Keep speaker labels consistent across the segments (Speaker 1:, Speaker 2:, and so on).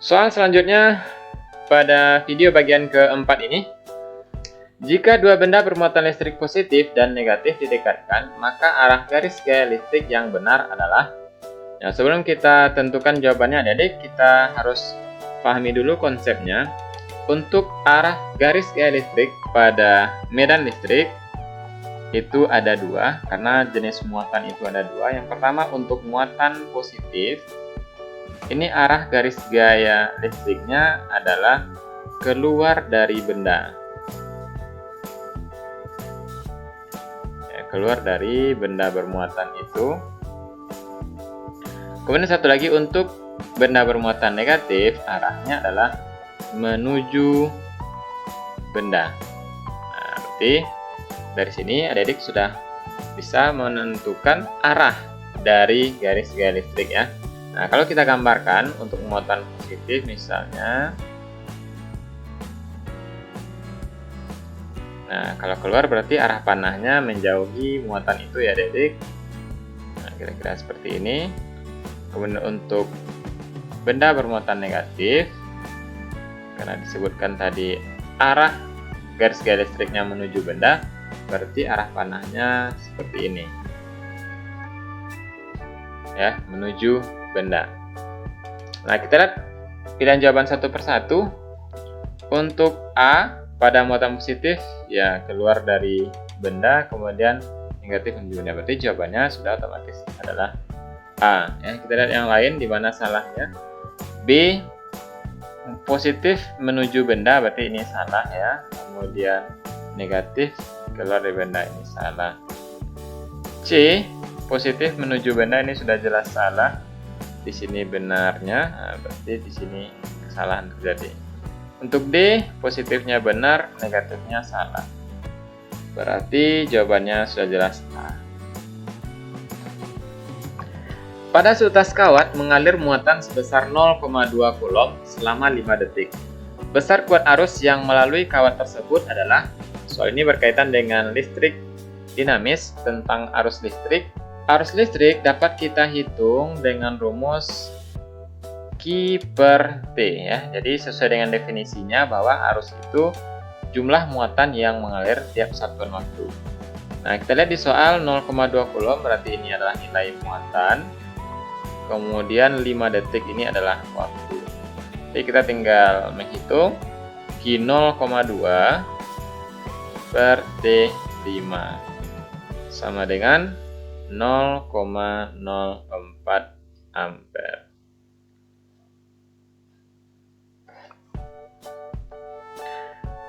Speaker 1: Soal selanjutnya pada video bagian keempat ini, jika dua benda bermuatan listrik positif dan negatif didekatkan, maka arah garis gaya listrik yang benar adalah. Nah, sebelum kita tentukan jawabannya, adik-adik, kita harus pahami dulu konsepnya. Untuk arah garis gaya listrik pada medan listrik itu ada dua, karena jenis muatan itu ada dua. Yang pertama untuk muatan positif, ini arah garis gaya listriknya adalah keluar dari benda. Ya, keluar dari benda bermuatan itu. Kemudian satu lagi untuk benda bermuatan negatif, arahnya adalah menuju benda. Nah, berarti dari sini adik-adik sudah bisa menentukan arah dari garis gaya listrik ya. Nah, kalau kita gambarkan untuk muatan positif misalnya, nah kalau keluar berarti arah panahnya menjauhi muatan itu ya adik-adik. Nah, kira-kira seperti ini. Kemudian untuk benda bermuatan negatif, karena disebutkan tadi arah garis gaya listriknya menuju benda, berarti arah panahnya seperti ini ya, menuju benda. Nah, kita lihat pilihan jawaban satu persatu. Untuk A pada muatan positif ya keluar dari benda, kemudian negatif menuju benda, berarti jawabannya sudah otomatis adalah A ya. Kita lihat yang lain di mana salahnya. B positif menuju benda, berarti ini salah ya. Kemudian negatif keluar dari benda, ini salah. C positif menuju benda, ini sudah jelas salah. Di sini benarnya, nah, berarti di sini kesalahan terjadi. Untuk D positifnya benar, negatifnya salah. Berarti jawabannya sudah jelas A. Pada seutas kawat mengalir muatan sebesar 0,2 coulomb selama 5 detik. Besar kuat arus yang melalui kawat tersebut adalah. Soal ini berkaitan dengan listrik dinamis, tentang arus listrik. Arus listrik dapat kita hitung dengan rumus Q per T ya. Jadi sesuai dengan definisinya bahwa arus itu jumlah muatan yang mengalir tiap satuan waktu. Nah, kita lihat di soal 0,2 coulomb berarti ini adalah nilai muatan. Kemudian 5 detik ini adalah waktu. Jadi kita tinggal menghitung Q 0,2 per T5 sama dengan 0,04 ampere.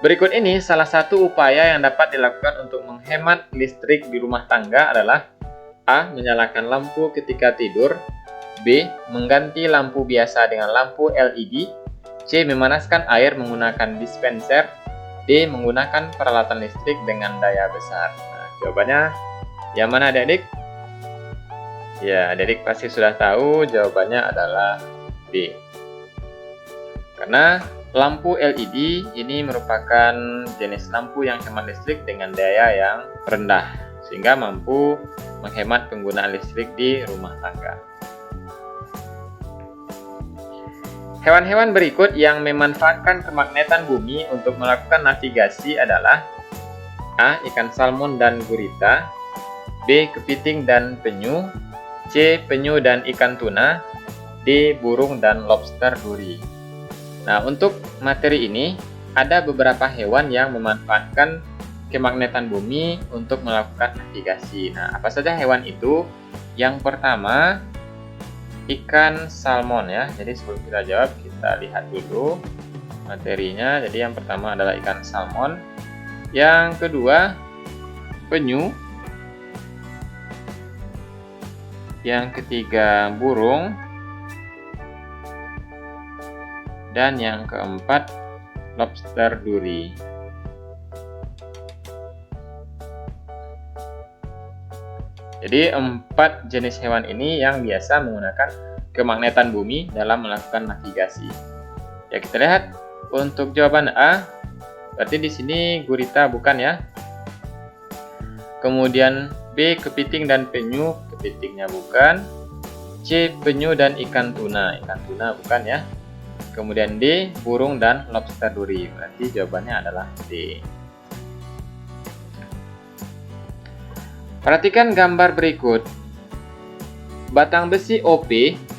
Speaker 1: Berikut ini salah satu upaya yang dapat dilakukan untuk menghemat listrik di rumah tangga adalah A. Menyalakan lampu ketika tidur. B. Mengganti lampu biasa dengan lampu LED. C. Memanaskan air menggunakan dispenser. D. Menggunakan peralatan listrik dengan daya besar. Nah, jawabannya yang mana adik-adik? Ya, adik-adik pasti sudah tahu jawabannya adalah B. Karena lampu LED ini merupakan jenis lampu yang hemat listrik dengan daya yang rendah, sehingga mampu menghemat penggunaan listrik di rumah tangga. Hewan-hewan berikut yang memanfaatkan kemagnetan bumi untuk melakukan navigasi adalah A. Ikan salmon dan gurita. B. Kepiting dan penyu. C. Penyu dan ikan tuna. D. Burung dan lobster duri. Nah, untuk materi ini ada beberapa hewan yang memanfaatkan kemagnetan bumi untuk melakukan navigasi. Nah, apa saja hewan itu? Yang pertama, ikan salmon ya. Jadi sebelum kita jawab, kita lihat dulu materinya. Jadi yang pertama adalah ikan salmon. Yang kedua, penyu. Yang ketiga, burung. Dan yang keempat, lobster duri. Jadi 4 jenis hewan ini yang biasa menggunakan kemagnetan bumi dalam melakukan navigasi. Ya, kita lihat untuk jawaban A. Berarti di sini gurita bukan ya. Kemudian B. Kepiting dan penyu, kepitingnya bukan. C. Penyu dan ikan tuna bukan ya. Kemudian D, burung dan lobster duri. Berarti jawabannya adalah D. Perhatikan gambar berikut. Batang besi OP,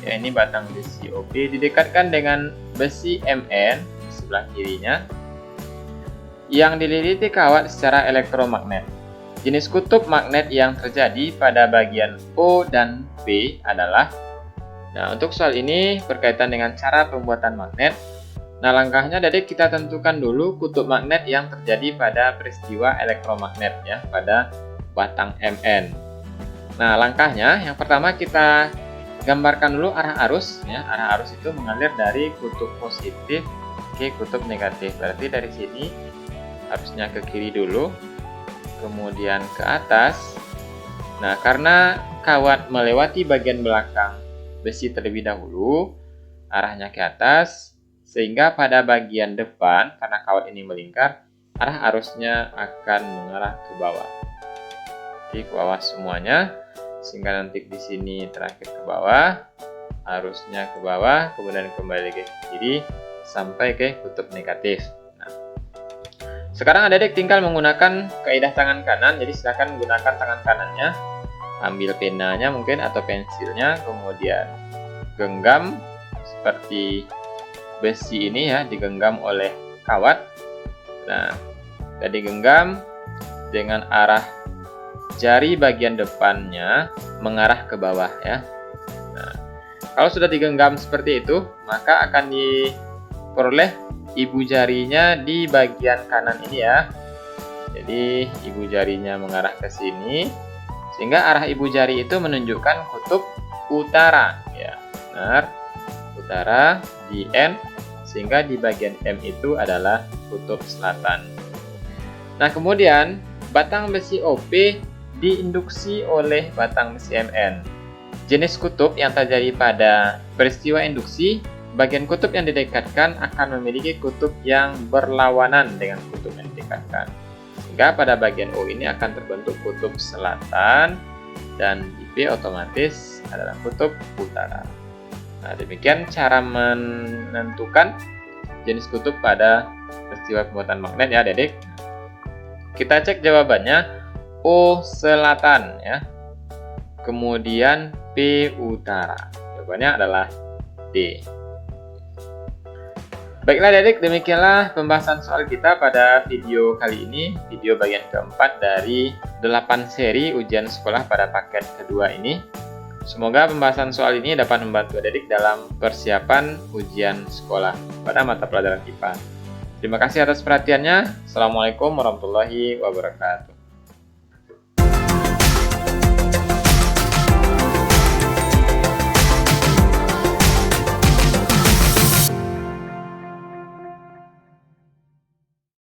Speaker 1: ya ini batang besi OP didekatkan dengan besi MN di sebelah kirinya yang dililiti kawat secara elektromagnet. Jenis kutub magnet yang terjadi pada bagian O dan P adalah. Nah, untuk soal ini berkaitan dengan cara pembuatan magnet. Nah, langkahnya Dedek kita tentukan dulu kutub magnet yang terjadi pada peristiwa elektromagnet ya, pada batang MN. Nah, langkahnya yang pertama kita gambarkan dulu arah arus ya. Arah arus itu mengalir dari kutub positif ke kutub negatif. Berarti dari sini arusnya ke kiri dulu, kemudian ke atas. Nah, karena kawat melewati bagian belakang besi terlebih dahulu, arahnya ke atas, sehingga pada bagian depan karena kawat ini melingkar, arah arusnya akan mengarah ke bawah. Jadi ke bawah semuanya, sehingga nanti di sini terakhir ke bawah, arusnya ke bawah, kemudian kembali ke kiri sampai ke kutub negatif. Nah, sekarang Adik tinggal menggunakan kaidah tangan kanan, jadi silakan gunakan tangan kanannya, ambil penanya mungkin atau pensilnya, kemudian genggam seperti besi ini ya, digenggam oleh kawat. Nah, jadi genggam dengan arah jari bagian depannya mengarah ke bawah ya. Nah, kalau sudah digenggam seperti itu, maka akan diperoleh ibu jarinya di bagian kanan ini ya. Jadi ibu jarinya mengarah ke sini, sehingga arah ibu jari itu menunjukkan kutub utara ya. Benar, utara di N, sehingga di bagian M itu adalah kutub selatan. Nah, kemudian batang besi OP diinduksi oleh batang besi MN. Jenis kutub yang terjadi pada peristiwa induksi, bagian kutub yang didekatkan akan memiliki kutub yang berlawanan dengan kutub yang didekatkan. Sehingga pada bagian O ini akan terbentuk kutub selatan dan di P otomatis adalah kutub utara. Nah, demikian cara menentukan jenis kutub pada peristiwa pembuatan magnet ya, Dedek. Kita cek jawabannya. O selatan ya. Kemudian P utara. Jawabannya adalah D. Baiklah Dedek, demikianlah pembahasan soal kita pada video kali ini, video bagian keempat dari 8 seri ujian sekolah pada paket kedua ini. Semoga pembahasan soal ini dapat membantu Adik dalam persiapan ujian sekolah pada mata pelajaran IPA. Terima kasih atas perhatiannya. Assalamualaikum warahmatullahi wabarakatuh.